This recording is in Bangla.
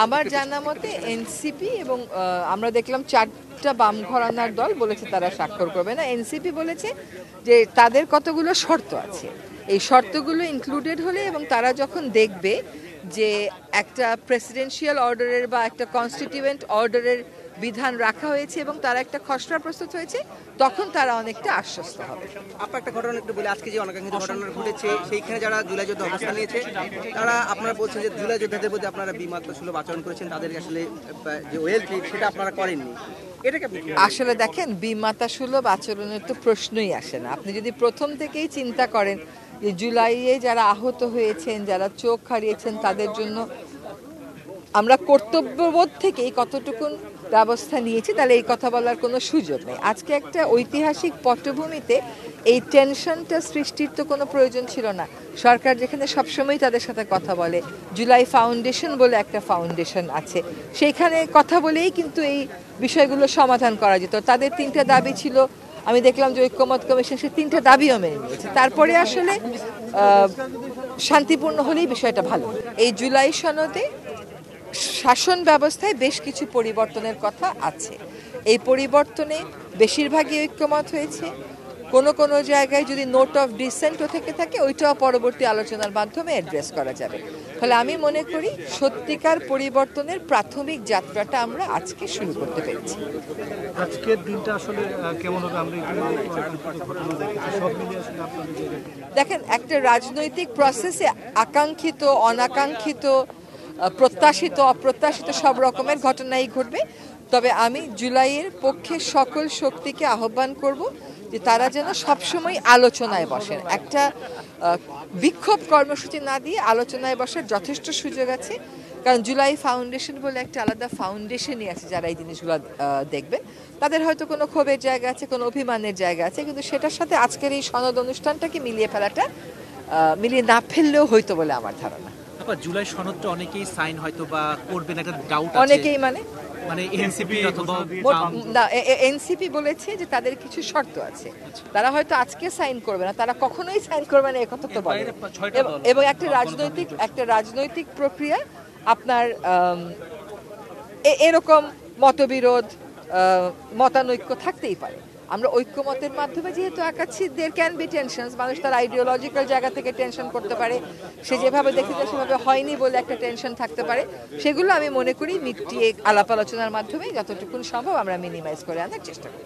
আমার জানা মতে এনসিপি এবং আমরা দেখলাম 4টা বাম ঘরানার দল বলেছে তারা স্বাক্ষর করবে না। এনসিপি বলেছে যে তাদের কতগুলো শর্ত আছে, এই শর্তগুলো ইনক্লুডেড হলে এবং তারা যখন দেখবে যে একটা প্রেসিডেন্সিয়াল অর্ডারের বা একটা কনস্টিটিউয়েন্ট অর্ডারের বিধান রাখা হয়েছে এবং তারা একটা খসড়া প্রস্তুত হয়েছে, তখন তারা অনেকটা আশ্বস্ত হবে। আপনার একটা ঘটনা একটু বলে, আজকে যে অনাকাঙ্ক্ষিত ঘটনা ঘটেছে সেইখানে যারা জুলাই যোদ্ধা অবস্থান নিয়েছে তারা আপনারা বলছেন যে জুলাই যোদ্ধাদের প্রতি আপনারা বিমাত্র সুলভ আচরণ করেছেন, তাদের আসলে যে ওয়েল ট্রিট সেটা আপনারা করেননি। এটাকে আপনি আসলে দেখেন, বিমাতা সুলভ আচরণের তো প্রশ্নই আসে না। আপনি যদি প্রথম থেকেই চিন্তা করেন যে জুলাইয়ে যারা আহত হয়েছেন, যারা চোখ হারিয়েছেন, তাদের জন্য আমরা কর্তব্যবোধ থেকেই কতটুকুন ব্যবস্থা নিয়েছি, তাহলে এই কথা বলার কোনো সুযোগ নেই। আজকে একটা ঐতিহাসিক পটভূমিতে এই টেনশনটা সৃষ্টির তো কোনো প্রয়োজন ছিল না। সরকার যেখানে সবসময় তাদের সাথে কথা বলে, জুলাই ফাউন্ডেশন বলে একটা ফাউন্ডেশন আছে, সেইখানে কথা বলেই কিন্তু এই বিষয়গুলো সমাধান করা যেত। তাদের 3টা দাবি ছিল, আমি দেখলাম যে ঐক্যমত কমিশন সে 3টা দাবিও মেনে নিয়েছে। তারপরে আসলে শান্তিপূর্ণ হলেই বিষয়টা ভালো। এই জুলাই সনদে শাসন ব্যবস্থায় বেশ কিছু পরিবর্তনের কথা আছে। এই পরিবর্তনে বেশিরভাগই ঐক্যমত হয়েছে। কোনো কোনো জায়গায় যদি নোট অফ ডিসেন্টও থেকে থাকে, ওইটাও পরবর্তী আলোচনার মাধ্যমে অ্যাড্রেস করা যাবে। ফলে আমি মনে করি সত্যিকার পরিবর্তনের প্রাথমিক যাত্রাটা আমরা আজকে শুরু করতে পেরেছি। আজকের দিনটা আসলে কেমন হবে আমরা সব মিলিয়ে আসলে দেখেন, একটা রাজনৈতিক প্রসেসে আকাঙ্ক্ষিত, অনাকাঙ্ক্ষিত, প্রত্যাশিত, অপ্রত্যাশিত সব রকমের ঘটনাই ঘটবে। তবে আমি জুলাইয়ের পক্ষে সকল শক্তিকে আহ্বান করব যে তারা যেন সবসময় আলোচনায় বসেন। একটা বিক্ষোভ কর্মসূচি না দিয়ে আলোচনায় বসার যথেষ্ট সুযোগ আছে। কারণ জুলাই ফাউন্ডেশন বলে একটা আলাদা ফাউন্ডেশনই আছে যারা এই জিনিসগুলো দেখবেন। তাদের হয়তো কোনো ক্ষোভের জায়গা আছে, কোনো অভিমানের জায়গা আছে, কিন্তু সেটার সাথে আজকের এই সনদ অনুষ্ঠানটাকে মিলিয়ে না ফেললেও হয়তো বলে আমার ধারণা। জুলাই সনদটা অনেকেই সাইন হয়তো বা করবেন, একটা ডাউট আছে। অনেকেই মানে এনসিপি অথবা না, এনসিপি বলেছে যে তাদের কিছু শর্ত আছে, তারা হয়তো আজকে সাইন করবে না, তারা কখনোই সাইন করবে না, একথা তো বলে। এবং একটা রাজনৈতিক প্রক্রিয়া আপনার এরকম মতবিরোধ, মতানৈক্য থাকতেই পারে। আমরা ঐক্যমতের মাধ্যমে যেহেতু আঁকাচ্ছি, দেয়ার ক্যান বি টেনশনস। মানুষ তার আইডিওলজিক্যাল জায়গা থেকে টেনশন করতে পারে, সে যেভাবে দেখেছে সেভাবে হয়নি বলে একটা টেনশন থাকতে পারে। সেগুলো আমি মনে করি মিটিয়ে আলাপ আলোচনার মাধ্যমে যতটুকু সম্ভব আমরা মিনিমাইজ করে আনার চেষ্টা করি।